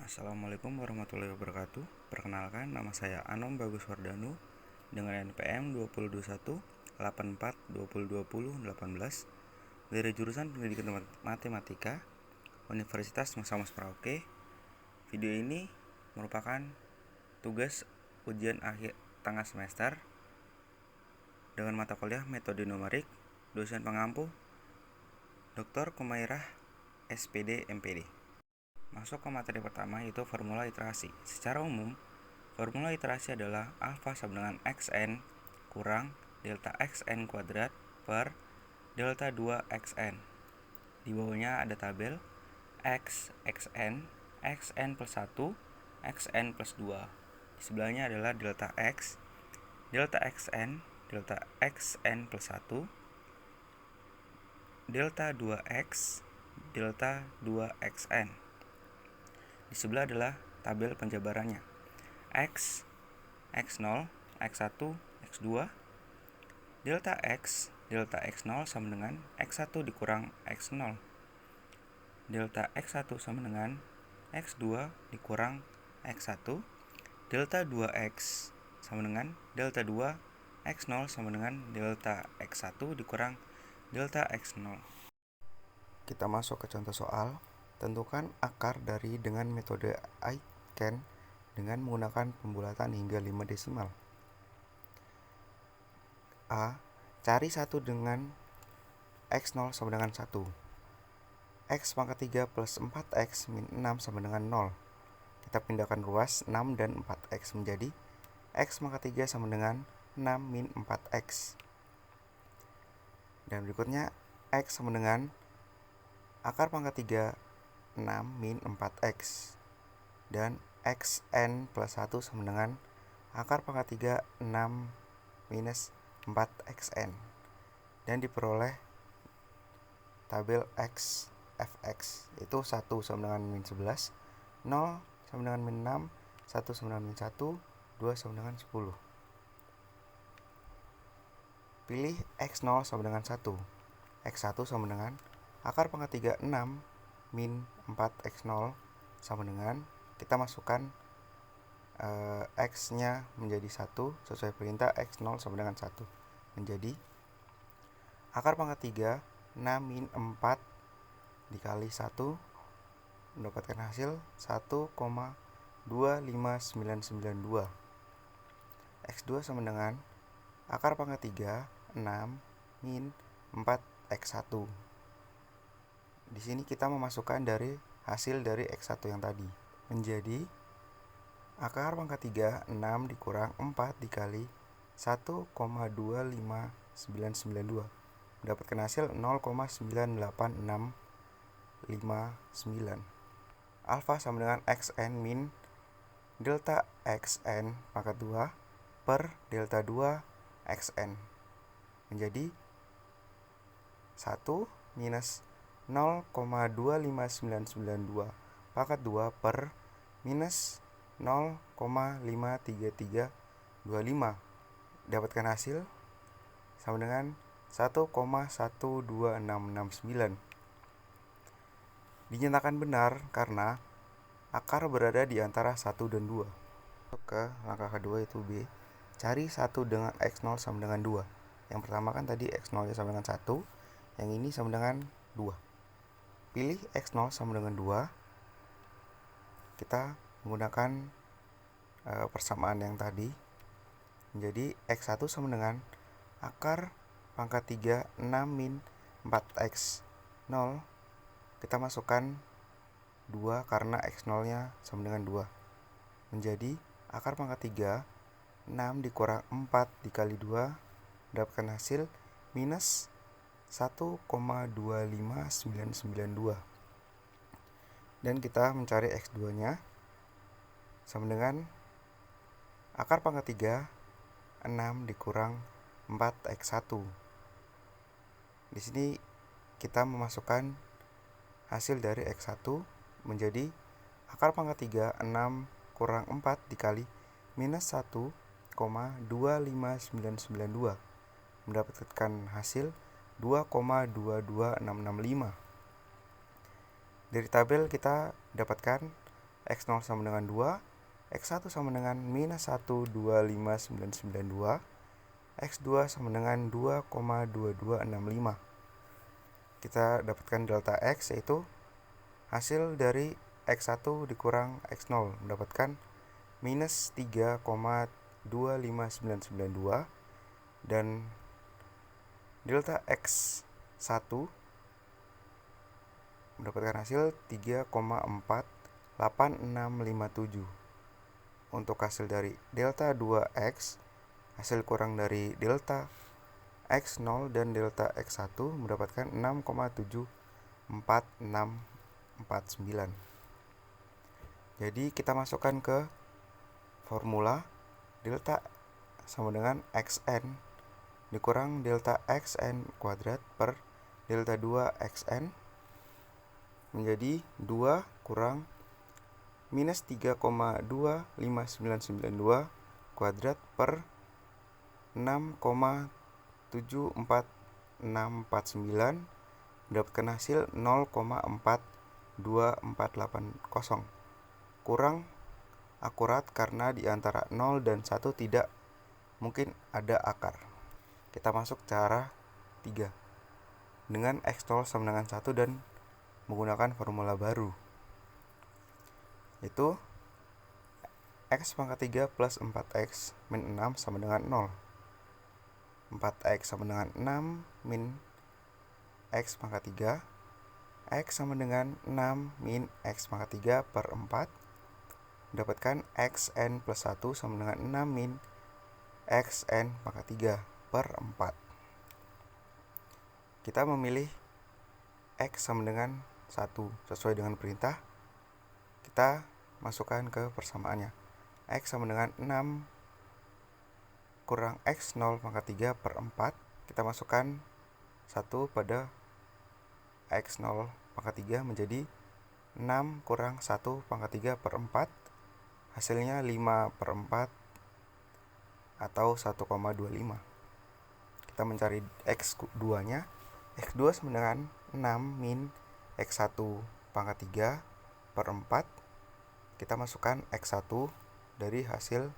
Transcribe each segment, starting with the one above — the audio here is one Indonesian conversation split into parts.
Assalamualaikum warahmatullahi wabarakatuh. Perkenalkan, nama saya Anom Bagus Wardanu dengan NPM 202184202018 dari jurusan Pendidikan Matematika Universitas Mas Merauke. Video ini merupakan tugas ujian akhir tengah semester dengan mata kuliah metode numerik, dosen pengampu Dr. Kumairah SPD MPD. Masuk ke materi pertama, yaitu formula iterasi. Secara umum, formula iterasi adalah alfa sama dengan xn kurang delta xn kuadrat per delta 2xn. Di bawahnya ada tabel x, xn, xn plus 1, xn plus 2. Di sebelahnya adalah delta x, delta xn, delta xn plus 1, delta 2x, delta 2xn. Di sebelah adalah tabel penjabarannya. X, X0, X1, X2, delta X0 sama dengan X1 dikurang X0. Delta X1 sama dengan X2 dikurang X1. Delta 2X sama dengan delta 2 X0 sama dengan delta X1 dikurang delta X0. Kita masuk ke contoh soal. Tentukan akar dari dengan metode Aiken dengan menggunakan pembulatan hingga 5 desimal. A. Cari 1 dengan X0 sama dengan 1. X pangkat 3 plus 4X min 6 sama dengan 0. Kita pindahkan ruas 6 dan 4X menjadi X pangkat 3 sama dengan 6 min 4X. Dan berikutnya X sama dengan akar pangkat 3 6 min 4x, dan xn plus 1 sama dengan akar pangkat 3 6 minus 4xn, dan diperoleh tabel x fx itu 1 sama dengan min 11, 0 sama dengan min 6, 1 sama dengan min 1, 2 sama dengan 10. Pilih x0 sama dengan 1, x1 sama dengan akar pangkat 3 6 min 4x0 sama dengan, kita masukkan x nya menjadi 1 sesuai perintah, x0 sama dengan 1 menjadi akar pangkat 3 6 min 4 dikali 1 mendapatkan hasil 1,25992. X2 sama dengan akar pangkat 3 6 min 4x1. Di sini kita memasukkan dari hasil dari X1 yang tadi menjadi akar pangkat 3 6 dikurang 4 dikali 1,25992, mendapatkan hasil 0,98659. Alfa sama dengan xn min delta xn pangkat 2 per delta 2 xn menjadi 1 minus 0,25992 pangkat 2 per minus 0,53325, dapatkan hasil sama dengan 1,12669. Dinyatakan benar karena akar berada di antara 1 dan 2. Ke langkah kedua, yaitu B. Cari 1 dengan X0 sama dengan 2. Yang pertama kan tadi X0 sama dengan 1, yang ini sama dengan 2. Pilih X0 sama dengan 2. Kita menggunakan persamaan yang tadi menjadi X1 sama dengan akar pangkat 3 6 min 4x 0. Kita masukkan 2 karena X0 nya sama dengan 2 menjadi akar pangkat 3 6 dikurang 4 dikali 2, mendapatkan hasil minus 1,25992. Dan kita mencari X2 nya sama dengan akar pangkat 3 6 dikurang 4x1. Di sini kita memasukkan hasil dari X1 menjadi akar pangkat 3 6 kurang 4 dikali minus 1,25992, mendapatkan hasil 2,22665. Dari tabel kita dapatkan X0 sama dengan 2, X1 sama dengan minus 1,25992, X2 sama dengan 2,2265. Kita dapatkan delta X, yaitu hasil dari X1 dikurang X0, mendapatkan minus 3,25992, dan delta X1 mendapatkan hasil 3,48657. Untuk hasil dari delta 2X, hasil kurang dari delta X0 dan delta X1 mendapatkan 6,74649. Jadi kita masukkan ke formula delta sama dengan XN dikurang delta XN kuadrat per delta 2XN menjadi 2 kurang minus 3,25992 kuadrat per 6,74649 mendapatkan hasil 0,42480. Kurang akurat karena di antara 0 dan 1 tidak mungkin ada akar. Kita masuk cara 3 dengan X0 sama dengan 1 dan menggunakan formula baru, yaitu X pangkat 3 plus 4X min 6 sama dengan 0. 4X sama dengan 6 min X pangkat 3. X sama dengan 6 min X pangkat 3 per 4. Mendapatkan XN plus 1 sama dengan 6 min XN pangkat 3 per 4. Kita memilih X sama dengan 1 sesuai dengan perintah. Kita masukkan ke persamaannya. X sama dengan 6 kurang X0 pangkat 3 per 4. Kita masukkan 1 pada X0 pangkat 3 menjadi 6 kurang 1 pangkat 3 per 4. Hasilnya 5 per 4 atau 1,25. Kita mencari X2 nya. X2 sama dengan 6 min X1 pangkat 3 per 4. Kita masukkan X1 dari hasil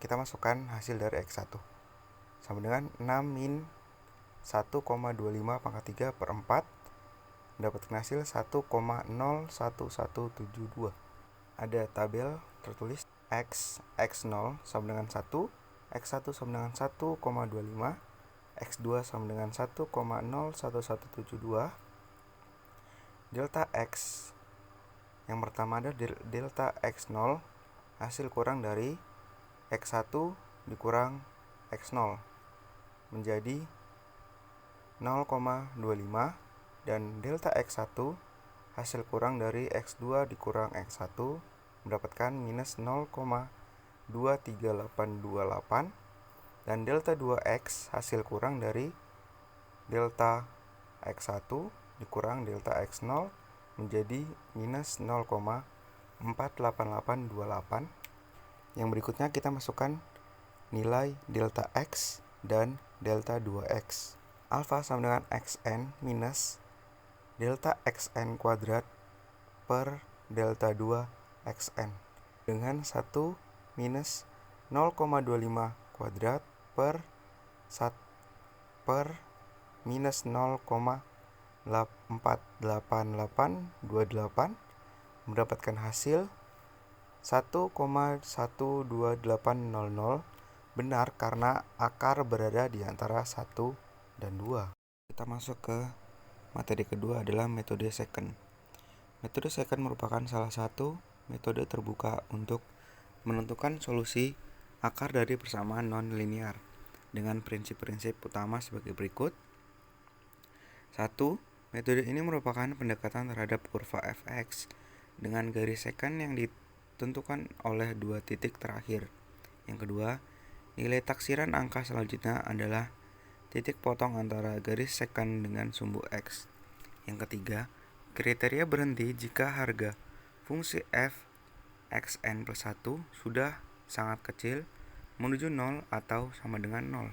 dari X1 sama dengan 6 min 1,25 pangkat 3 per 4, mendapatkan hasil 1,01172. Ada tabel tertulis X0 sama dengan 1, X1 sama dengan 1,25, X2 sama dengan 1,01172. Delta X yang pertama ada delta X0, hasil kurang dari X1 dikurang X0 menjadi 0,25, dan delta X1 hasil kurang dari X2 dikurang X1 mendapatkan minus 0,23828, dan delta 2X hasil kurang dari delta X1 dikurang delta X0 menjadi minus 0,48828. Yang berikutnya kita masukkan nilai delta X dan delta 2X. Alpha sama dengan XN minus delta XN kuadrat per delta 2XN dengan 1 minus 0,25 kuadrat per minus 0,48828 mendapatkan hasil 1,12800, benar karena akar berada di antara 1 dan 2. Kita masuk ke materi kedua adalah metode second. Metode second merupakan salah satu metode terbuka untuk menentukan solusi akar dari persamaan non-linear dengan prinsip-prinsip utama sebagai berikut. 1. Metode ini merupakan pendekatan terhadap kurva fx dengan garis secant yang ditentukan oleh dua titik terakhir. Yang kedua, nilai taksiran angka selanjutnya adalah titik potong antara garis secant dengan sumbu x. Yang ketiga, kriteria berhenti jika harga fungsi f xn plus 1 sudah sangat kecil menuju 0 atau sama dengan 0.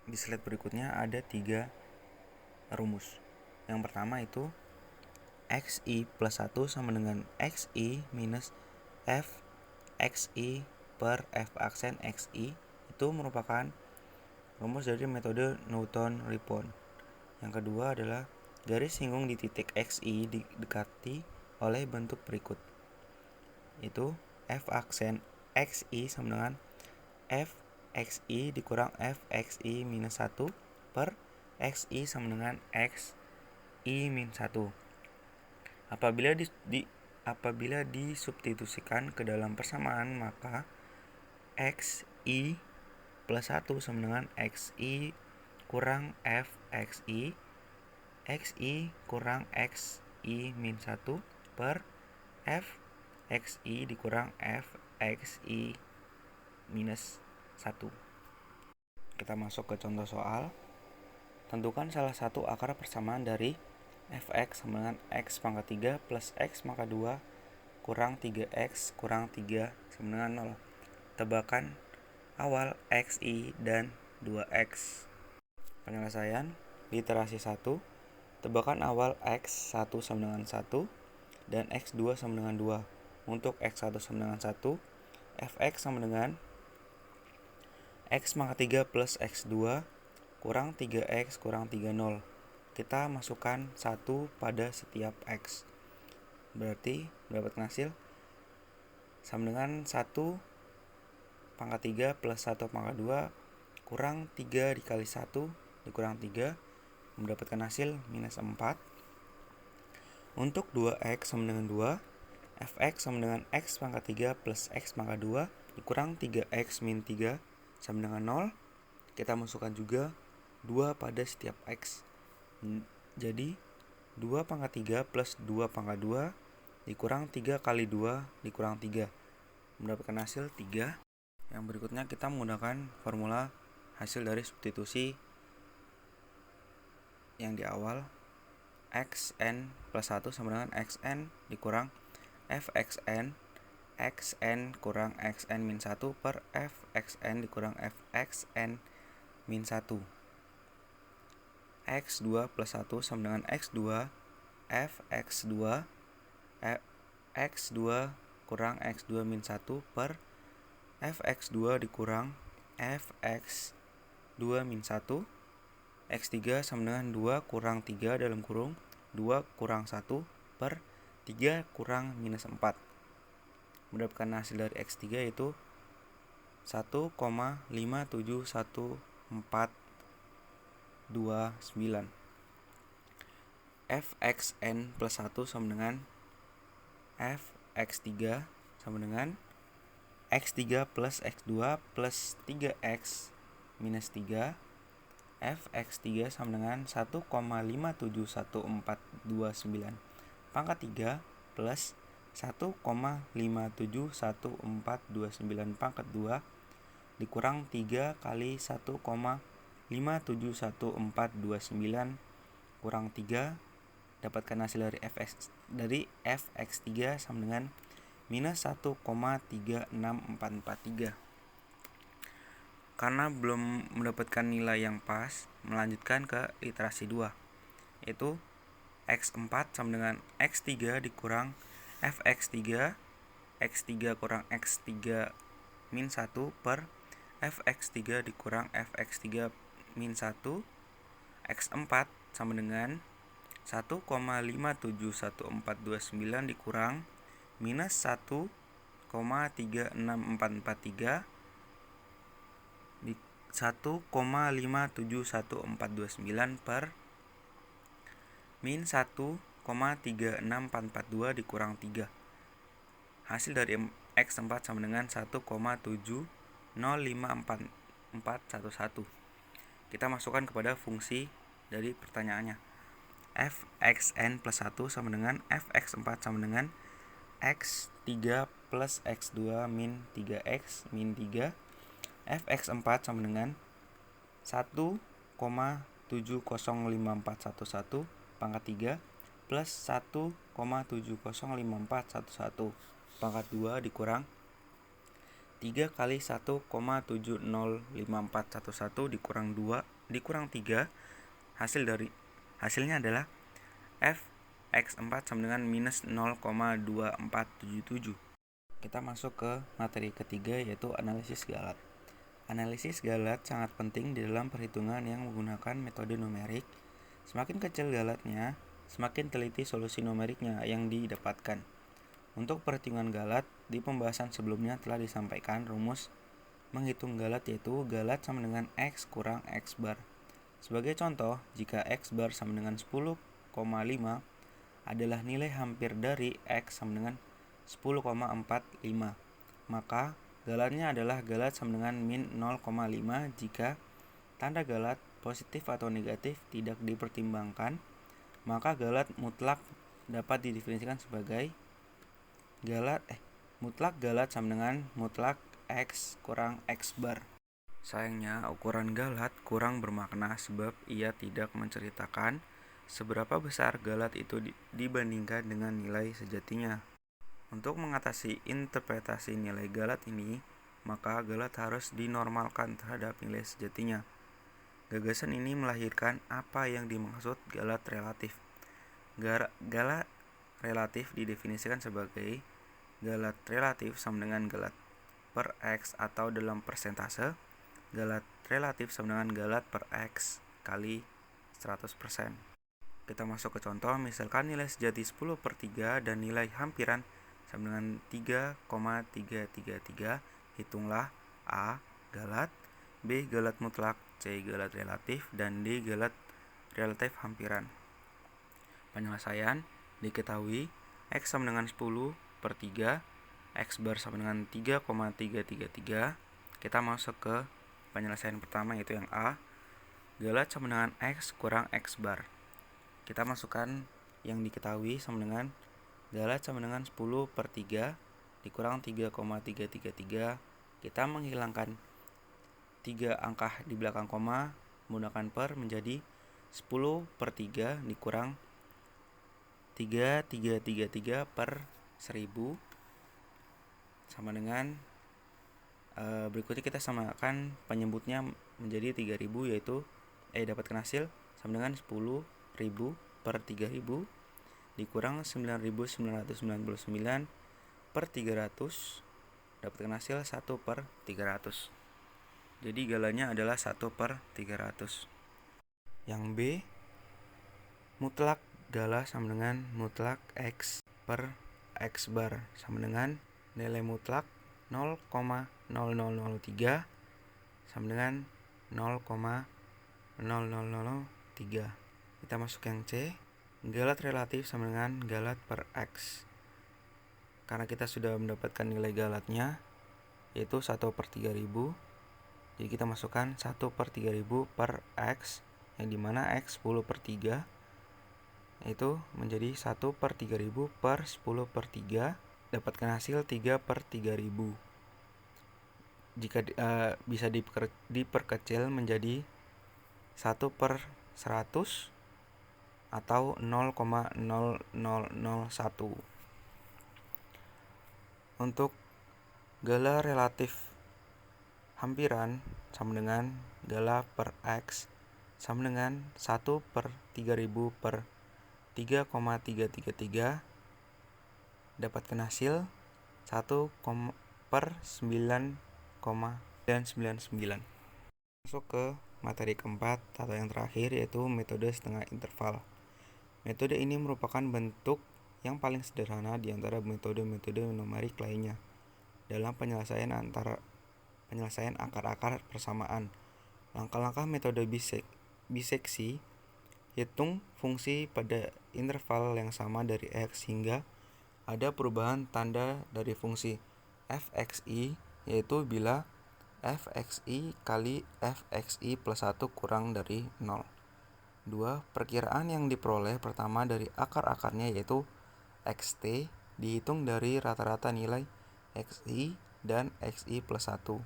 Di slide berikutnya ada 3 rumus. Yang pertama itu XI plus 1 sama dengan XI minus F XI per F aksen XI. Itu merupakan rumus dari metode Newton-Raphson. Yang kedua adalah garis singgung di titik XI didekati oleh bentuk berikut. Itu F aksen XI sama dengan F XI dikurang F XI minus 1 per XI sama dengan XI min 1. Apabila disubstitusikan ke dalam persamaan, maka XI plus 1 sama dengan XI kurang F XI kurang XI min 1 per F XI dikurang F XI minus 1. Kita masuk ke contoh soal. Tentukan salah satu akar persamaan dari Fx sama dengan X pangkat 3 plus X pangkat 2 kurang 3X kurang 3 sama dengan 0. Tebakan awal XI dan 2X. Penyelesaian literasi 1. Tebakan awal X1 sama dengan 1 dan X2 sama dengan 2. Untuk X1 sama dengan 1, Fx sama dengan X pangkat 3 plus X2 kurang 3X kurang 3, 0. Kita masukkan 1 pada setiap X. Berarti mendapatkan hasil sama dengan 1 pangkat 3 plus 1 pangkat 2 kurang 3 dikali 1 dikurang 3, mendapatkan hasil minus 4. Untuk 2X sama dengan 2, Fx sama dengan X pangkat 3 plus X pangkat 2 dikurang 3X min 3 sama dengan 0. Kita masukkan juga 2 pada setiap X. Jadi 2 pangkat 3 plus 2 pangkat 2 dikurang 3 kali 2 dikurang 3, mendapatkan hasil 3. Yang berikutnya kita menggunakan formula hasil dari substitusi yang di awal. Xn plus 1 sama dengan Xn dikurang Fxn Xn kurang Xn min 1 per Fxn dikurang Fxn min 1. X2 plus 1 sama dengan X2 Fx2 X2 kurang X2 min 1 per Fx2 dikurang Fx2 min 1. X3 sama dengan 2 kurang 3 dalam kurung 2 kurang 1 per 3 kurang minus 4. Mendapatkan hasil dari X3 yaitu 1,57149. Fxn plus 1 sama dengan Fx3 sama dengan X3 plus X2 plus 3X minus 3. Fx3 sama dengan 1,57149 pangkat 3 plus 1,57149 pangkat 2 dikurang 3 kali 1,57149 kurang 3, dapatkan hasil dari Fx3 sama dengan minus 1,36443. Karena belum mendapatkan nilai yang pas, melanjutkan ke literasi 2, yaitu X4 sama dengan X3 dikurang Fx3 X3 kurang X3 min 1 per Fx3 dikurang Fx3 min 1. X4 sama dengan 1,57149 dikurang minus 1,36443 1,57149 per min 1,36442 dikurang 3. Hasil dari X4 sama dengan 1,7054411. Kita masukkan kepada fungsi dari pertanyaannya. Fxn plus 1 sama dengan Fx4 sama dengan X3 plus X2 min 3X min 3. Fx4 sama dengan 1,705411 pangkat 3 plus 1,705411 pangkat 2 dikurang 3 kali 1,705411 dikurang 2 dikurang 3. Hasilnya adalah X4 sama dengan minus 0,2477. Kita masuk ke materi ketiga, yaitu analisis galat. Analisis galat sangat penting di dalam perhitungan yang menggunakan metode numerik. Semakin kecil galatnya, semakin teliti solusi numeriknya yang didapatkan. Untuk perhitungan galat, di pembahasan sebelumnya telah disampaikan rumus menghitung galat, yaitu galat sama dengan X kurang X bar. Sebagai contoh, jika X bar sama dengan 10,5 adalah nilai hampir dari X sama dengan 10,45, maka galatnya adalah galat sama dengan min 0,5 jika tanda galat positif atau negatif tidak dipertimbangkan. Maka galat mutlak dapat didefinisikan sebagai mutlak galat sama dengan mutlak X kurang X bar. Sayangnya, ukuran galat kurang bermakna sebab ia tidak menceritakan seberapa besar galat itu dibandingkan dengan nilai sejatinya. Untuk mengatasi interpretasi nilai galat ini, maka galat harus dinormalkan terhadap nilai sejatinya. Gagasan ini melahirkan apa yang dimaksud galat relatif. Galat relatif didefinisikan sebagai galat relatif sama dengan galat per X atau dalam persentase, galat relatif sama dengan galat per X kali 100%. Kita masuk ke contoh, misalkan nilai sejati 10/3 dan nilai hampiran sama dengan 3,333. Hitunglah A. Galat, B. Galat mutlak, C. Galat relatif, dan D. Galat relatif hampiran. Penyelesaian diketahui X sama dengan 10/3, X bar sama dengan 3,333. Kita masuk ke penyelesaian pertama, yaitu yang A. Galat sama dengan X kurang X bar. Kita masukkan yang diketahui sama dengan galat sama dengan 10/3 dikurang 3,333. Kita menghilangkan 3 angka di belakang koma, menggunakan per menjadi 10/3 dikurang 3,333 per 1000 sama dengan berikutnya kita samakan penyebutnya menjadi 3000, yaitu dapatkan hasil sama dengan 10.000 per 3000 dikurang 9.999 per 300, dapatkan hasil 1/300. Jadi galanya adalah 1/300. Yang B, mutlak gala sama dengan mutlak X per X bar sama dengan nilai mutlak 0,0003 sama dengan 0,0003. Kita masuk yang C, galat relatif sama dengan galat per X. Karena kita sudah mendapatkan nilai galatnya, yaitu 1/3000, jadi kita masukkan 1/3000 per X, yang dimana X 10/3, itu menjadi 1/3000 per 10/3, dapatkan hasil 3/3000. Jika bisa diperkecil menjadi 1/100 atau 0,0001. Untuk gala relatif hampiran sama dengan gala per X sama dengan 1/3000 per 3,333, dapatkan hasil 1/9,999. Masuk ke materi keempat atau yang terakhir, yaitu metode setengah interval. Metode ini merupakan bentuk yang paling sederhana di antara metode-metode numerik lainnya dalam penyelesaian akar-akar persamaan. Langkah-langkah metode biseksi: hitung fungsi pada interval yang sama dari X hingga ada perubahan tanda dari fungsi fxi, yaitu bila fxi kali fxi plus 1 kurang dari 0. 2. Perkiraan yang diperoleh pertama dari akar-akarnya, yaitu xt, dihitung dari rata-rata nilai xi dan xi plus 1.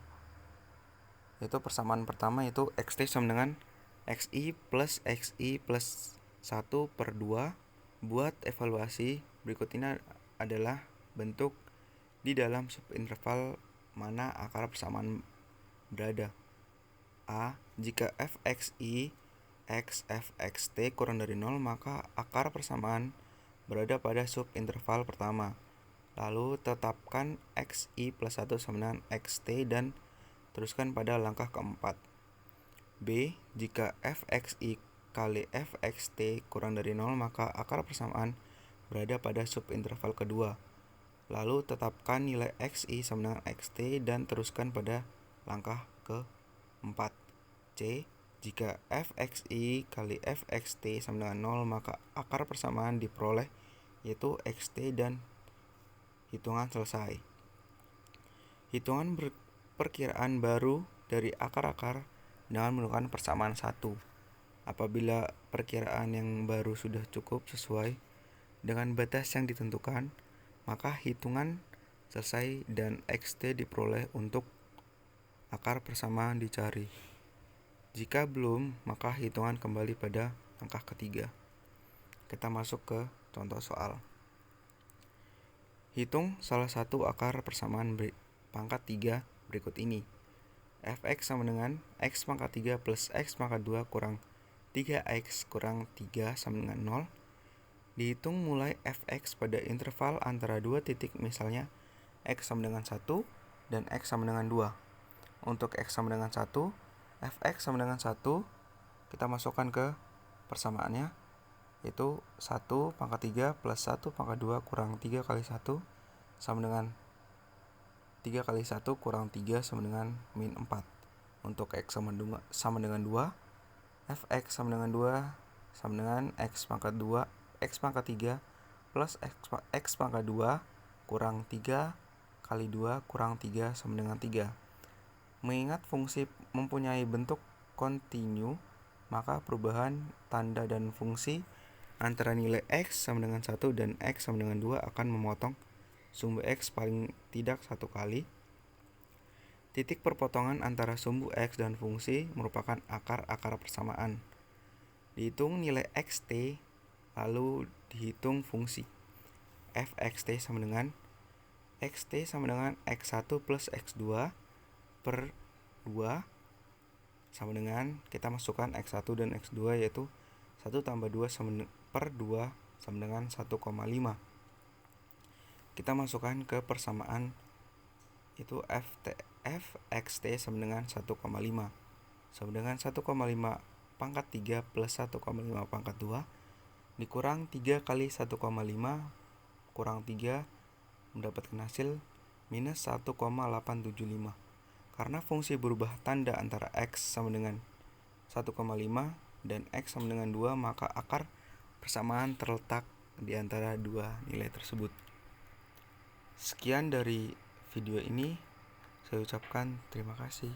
Yaitu persamaan pertama, yaitu xt sama dengan xi plus 1/2. Buat evaluasi, berikut ini adalah bentuk di dalam subinterval mana akar persamaan berada. A. Jika fxi x fxt kurang dari 0, maka akar persamaan berada pada subinterval pertama. Lalu tetapkan xi plus 1 sama dengan xt dan teruskan pada langkah keempat. B. Jika fxi kali fxt kurang dari 0, maka akar persamaan berada pada subinterval kedua. Lalu tetapkan nilai xi sama dengan xt dan teruskan pada langkah keempat. C. Jika fxi kali fxt sama dengan 0, maka akar persamaan diperoleh yaitu xt dan hitungan selesai. Hitungan perkiraan baru dari akar-akar dengan menggunakan persamaan 1. Apabila perkiraan yang baru sudah cukup sesuai dengan batas yang ditentukan, maka hitungan selesai dan xt diperoleh untuk akar persamaan dicari. Jika belum, maka hitungan kembali pada langkah ketiga. Kita masuk ke contoh soal. Hitung salah satu akar persamaan pangkat 3 berikut ini. Fx sama dengan x pangkat 3 plus x pangkat 2 kurang 3x kurang 3 sama dengan 0. Dihitung mulai fx pada interval antara dua titik, misalnya x sama dengan 1 dan x sama dengan 2. Untuk x sama dengan 1, fx sama dengan 1, kita masukkan ke persamaannya, yaitu 1 pangkat 3 plus 1 pangkat 2 kurang 3 kali 1 sama dengan 3 kali 1 kurang 3 sama dengan min 4. Untuk x sama dengan 2, fx sama dengan 2 sama dengan x pangkat 3 plus x pangkat 2 kurang 3 kali 2 kurang 3 sama dengan 3. Mengingat fungsi mempunyai bentuk kontinu, maka perubahan tanda dan fungsi antara nilai x sama dengan 1 dan x sama dengan 2 akan memotong sumbu x paling tidak satu kali. Titik perpotongan antara sumbu x dan fungsi merupakan akar-akar persamaan. Dihitung nilai xt, lalu dihitung fungsi. Fxt sama dengan xt sama dengan x1 plus x2 per 2 sama dengan, kita masukkan x1 dan x2, yaitu 1 tambah 2 per 2 sama dengan 1,5. Kita masukkan ke persamaan, itu fxt sama dengan 1,5 sama dengan 1,5 pangkat 3 plus 1,5 pangkat 2 dikurang 3 kali 1,5 kurang 3 mendapatkan hasil minus 1,875. Karena fungsi berubah tanda antara x sama dengan 1,5 dan x sama dengan 2, maka akar persamaan terletak di antara dua nilai tersebut. Sekian dari video ini, saya ucapkan terima kasih.